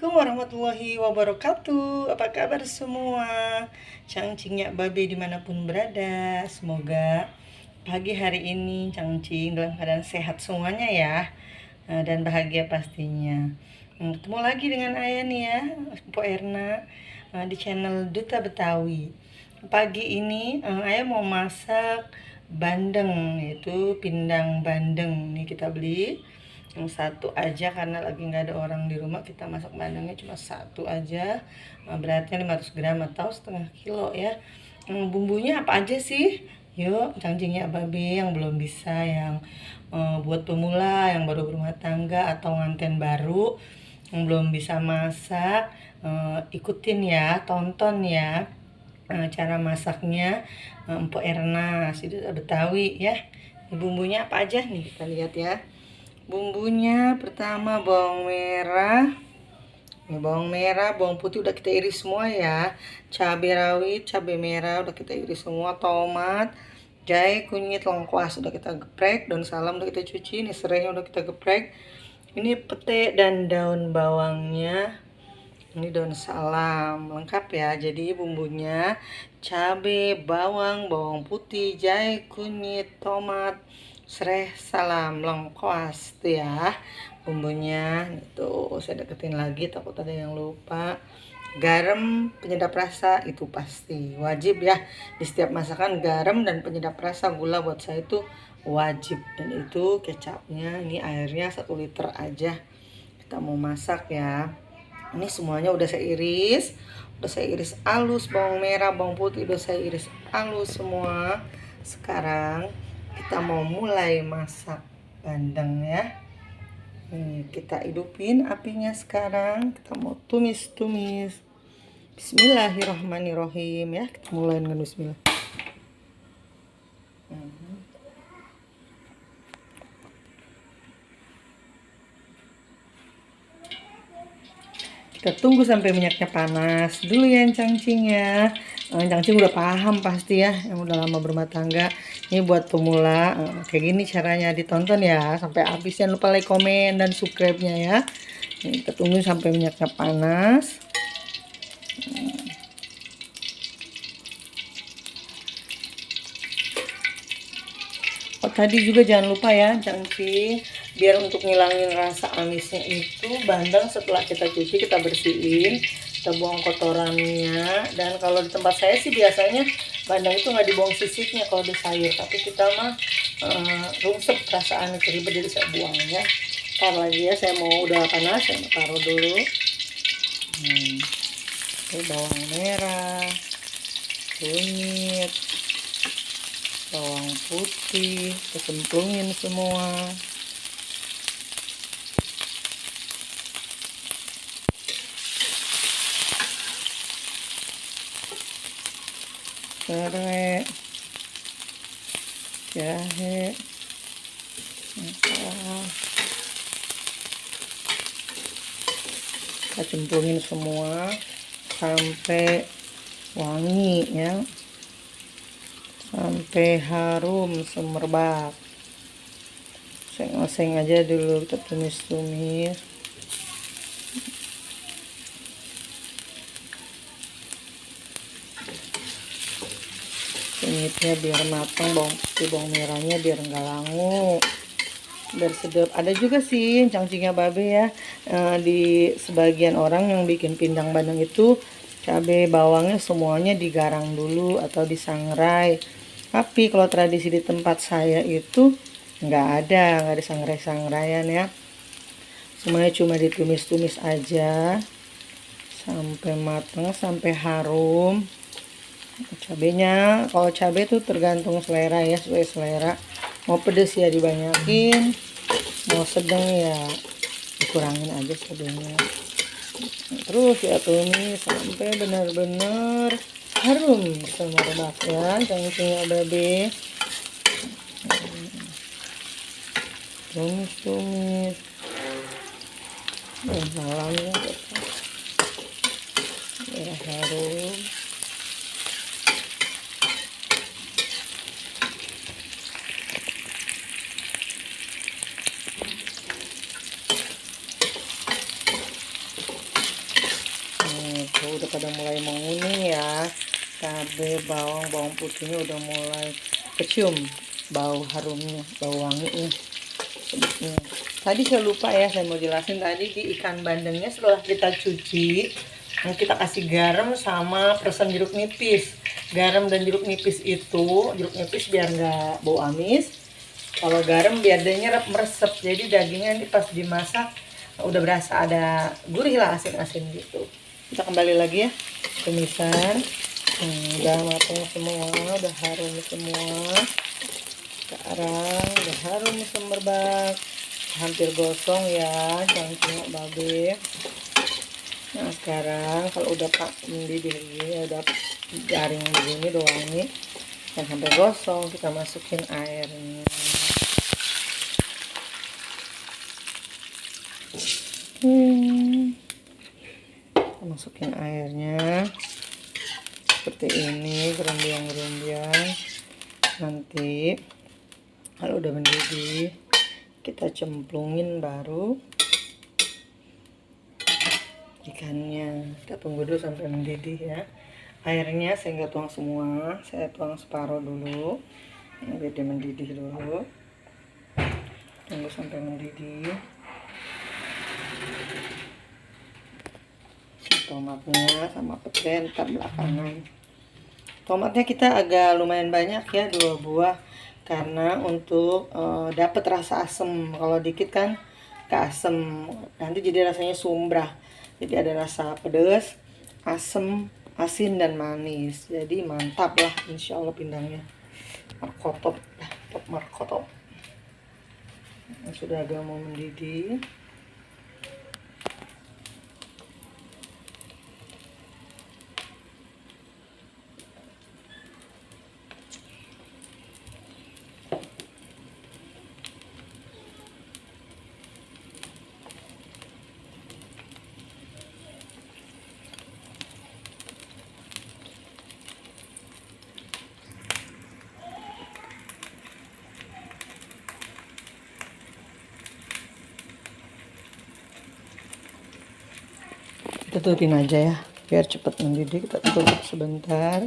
Assalamualaikum warahmatullahi wabarakatuh. Apa kabar semua? Cangcingnya babe dimanapun berada. Semoga pagi hari ini Cangcing dalam keadaan sehat semuanya ya. Dan bahagia pastinya. Ketemu lagi dengan Ayah nih ya, Po Erna, di channel Duta Betawi. Pagi ini Ayah mau masak bandeng, yaitu pindang bandeng. Nih kita beli yang satu aja karena lagi nggak ada orang di rumah, kita masak bandengnya cuma satu aja. Beratnya 500 gram atau setengah kilo ya. Bumbunya apa aja sih? Yuk cangcingnya babe yang belum bisa, yang buat pemula, yang baru berumah tangga atau nganten baru, yang belum bisa masak, ikutin ya, tonton ya cara masaknya Empok Erna si Betawi ya. Bumbunya apa aja nih, kita lihat ya. Bumbunya pertama bawang merah. Ini bawang merah, bawang putih udah kita iris semua ya. Cabai rawit, cabai merah udah kita iris semua. Tomat, jahe, kunyit, lengkuas udah kita geprek. Daun salam udah kita cuci. Ini serainya udah kita geprek. Ini pete dan daun bawangnya. Ini daun salam, lengkap ya. Jadi bumbunya cabai, bawang, bawang putih, jahe, kunyit, tomat, serai, salam, lengkuas tuh ya bumbunya. Itu saya deketin lagi, takut ada yang lupa. Garam, penyedap rasa itu pasti wajib ya di setiap masakan. Garam dan penyedap rasa, gula buat saya itu wajib. Dan itu kecapnya, ini airnya 1 liter aja. Kita mau masak ya. Ini semuanya udah saya iris, halus. Bawang merah, bawang putih udah saya iris halus semua. Sekarang kita mau mulai masak bandeng ya. Nih, kita hidupin apinya sekarang. Kita mau tumis-tumis. Bismillahirrahmanirrahim ya. Kita mulai dengan bismillah. Kita tunggu sampai minyaknya panas dulu ya cangcing ya. Cangcing udah paham pasti ya, yang udah lama berumah tangga. Ini buat pemula, kayak gini caranya, ditonton ya sampai habis. Jangan lupa like, komen, dan subscribe-nya ya. Nih, kita tunggu sampai minyaknya panas. Oh, tadi juga jangan lupa ya cangcing, biar untuk ngilangin rasa amisnya itu, bandeng setelah kita cuci kita bersihin, kita buang kotorannya. Dan kalau di tempat saya sih biasanya bandeng itu nggak dibuang sisitnya kalau di sayur, tapi kita mah rungsep perasaan itu, ribet, jadi saya buang ya. Ntar lagi ya, saya mau udah panas, saya mau taruh dulu. Ini bawang merah, kunyit, bawang putih, kecemplungin semua. Serai, jahe, kita cemplungin semua sampai wangi ya, sampai harum semerbak. Oseng-oseng aja dulu, kita tumis-tumis. Kunyitnya biar matang, bawang putih, bawang merahnya biar enggak langu, biar sedap. Ada juga sih cangcingnya babe ya, di sebagian orang yang bikin pindang bandeng itu cabai bawangnya semuanya digarang dulu atau disangrai. Tapi kalau tradisi di tempat saya itu nggak ada sangrai-sangraian ya. Semuanya cuma ditumis-tumis aja sampai matang, sampai harum. Cabenya, kalau cabai tuh tergantung selera ya, sesuai selera. Mau pedes ya dibanyakin, mau sedang ya dikurangin aja cabenya. Terus ya tumis sampai benar-benar harum semerbak ya cangcingnya babe. Tumis dan salamnya ya harum. udah pada mulai menguning ya. Cabai, bawang putihnya udah mulai kecium bau harumnya, bau wanginya. Tadi saya lupa ya, saya mau jelasin tadi di ikan bandengnya setelah kita cuci, kita kasih garam sama perasan jeruk nipis. Garam dan jeruk nipis itu, jeruk nipis biar nggak bau amis. Kalau garam biar dia nyerap meresep, jadi dagingnya ini pas dimasak udah berasa ada gurih lah, asin-asin gitu. Kita kembali lagi ya, tumisan. Udah matang semua, udah harum semua. Sekarang udah harum semerbak, hampir gosong ya cangkingnya babe. Nah sekarang kalau udah mendidih begini, udah garing begini, udah wangi dan sampai gosong, kita masukin airnya. Kita masukin airnya seperti ini, gerombiang-gerombiang. Nanti kalau udah mendidih kita cemplungin baru ikannya. Kita tunggu dulu sampai mendidih ya. Airnya saya nggak tuang semua, saya tuang separuh dulu biar dia mendidih dulu. Tunggu sampai mendidih. Tomatnya sama pete ntar belakangan. Tomatnya kita agak lumayan banyak ya, 2 buah, karena untuk dapat rasa asem. Kalau dikit kan keasem, nanti jadi rasanya sumbrah. Jadi ada rasa pedas, asem, asin dan manis. Jadi mantap lah, insya Allah pindangnya. Markotop, top markotop. Sudah agak mau mendidih. Kita tutupin aja ya biar cepat mendidih. Kita tutup sebentar.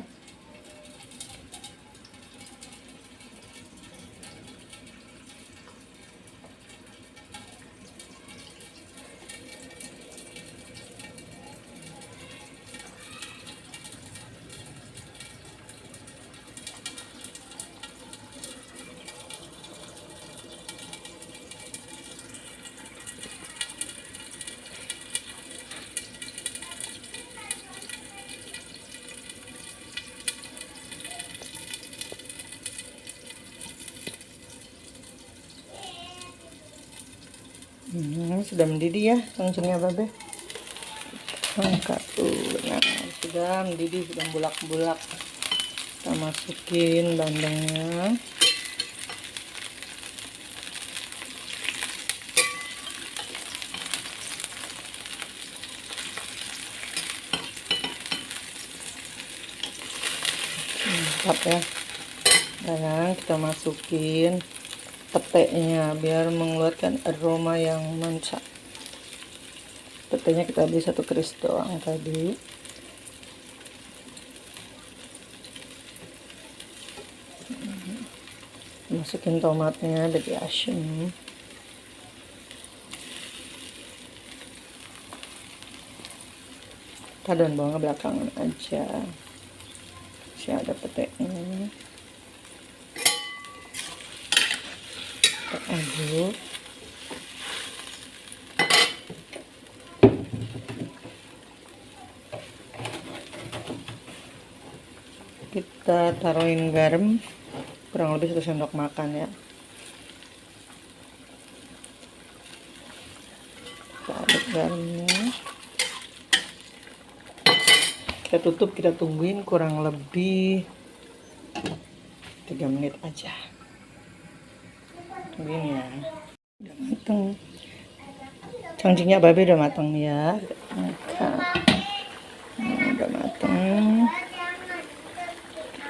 Sudah mendidih ya cangcingnya babe. Angkat tuh, nah sudah mendidih, sudah bulak-bulak. Kita masukin bandengnya. Mantap ya. Sekarang kita masukin petenya biar mengeluarkan aroma yang mantap. Petenya kita beli 1 keris doang tadi. Masukin tomatnya biar dia asin. Daun bawangnya belakangan aja. Masih ada petenya. Aduk. Kita taruhin garam kurang lebih 1 sendok makan ya. Kita aduk garamnya. Kita tutup, kita tungguin kurang lebih 3 menit aja. Tungguin ya. Udah mateng. Cangcingnya babe udah mateng ya. Udah mateng.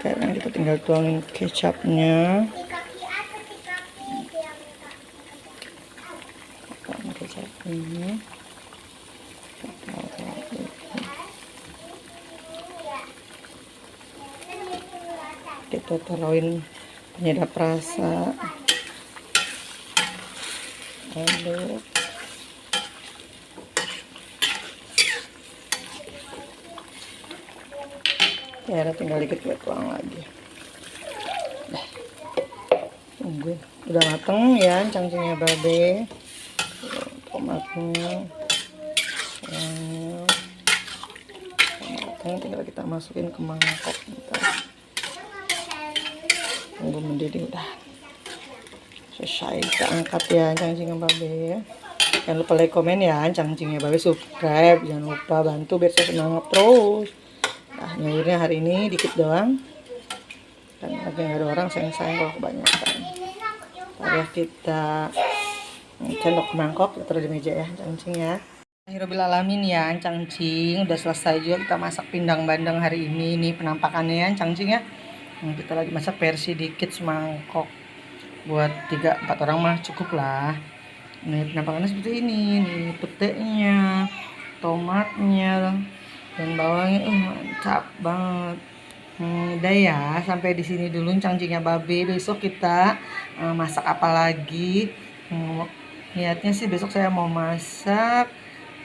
Sekarang kita tinggal tuangin kecapnya. Tuang kecapnya. kita taruhin penyedap rasa, aduk. Ya, tinggal dikit gue tuang lagi. Tungguin, udah mateng ya cangcingnya babe. Tomatnya mateng, tinggal kita masukin ke mangkok. Tunggu mendidih, udah selesai, kita angkat ya cangcingnya babe ya. Jangan lupa like, komen ya cangcingnya babe, subscribe, jangan lupa bantu biar saya semangat terus. Nah, nyayurnya hari ini dikit doang karena lagi nggak ada orang, sayang kalau kebanyakan. Ya, kita sendok ke mangkok, kita taruh di meja ya cangcingnya. Alhamdulillahirrahmanirrahim ya cangcing udah selesai juga kita masak pindang bandeng hari ini. Nih penampakannya ya cangcing ya. Kita lagi masak versi dikit semangkok, buat 3-4 orang mah cukup lah. Nih penampakannya seperti ini, nih petenya, tomatnya, dan bawangnya mantap banget. Udah ya, sampai di sini dulu cangcingnya babe. Besok kita masak apa lagi? Niatnya sih besok saya mau masak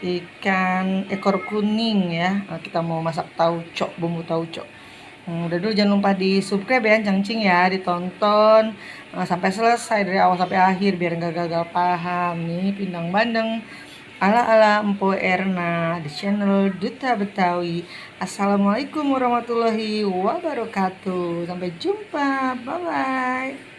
ikan ekor kuning ya. Kita mau masak tauco, bumbu tauco. Udah dulu, jangan lupa di subscribe ya cangcing ya, ditonton sampai selesai dari awal sampai akhir biar nggak gagal paham. Nih pindang bandeng ala Empo Erna di channel Duta Betawi. Assalamualaikum warahmatullahi wabarakatuh. Sampai jumpa, bye bye.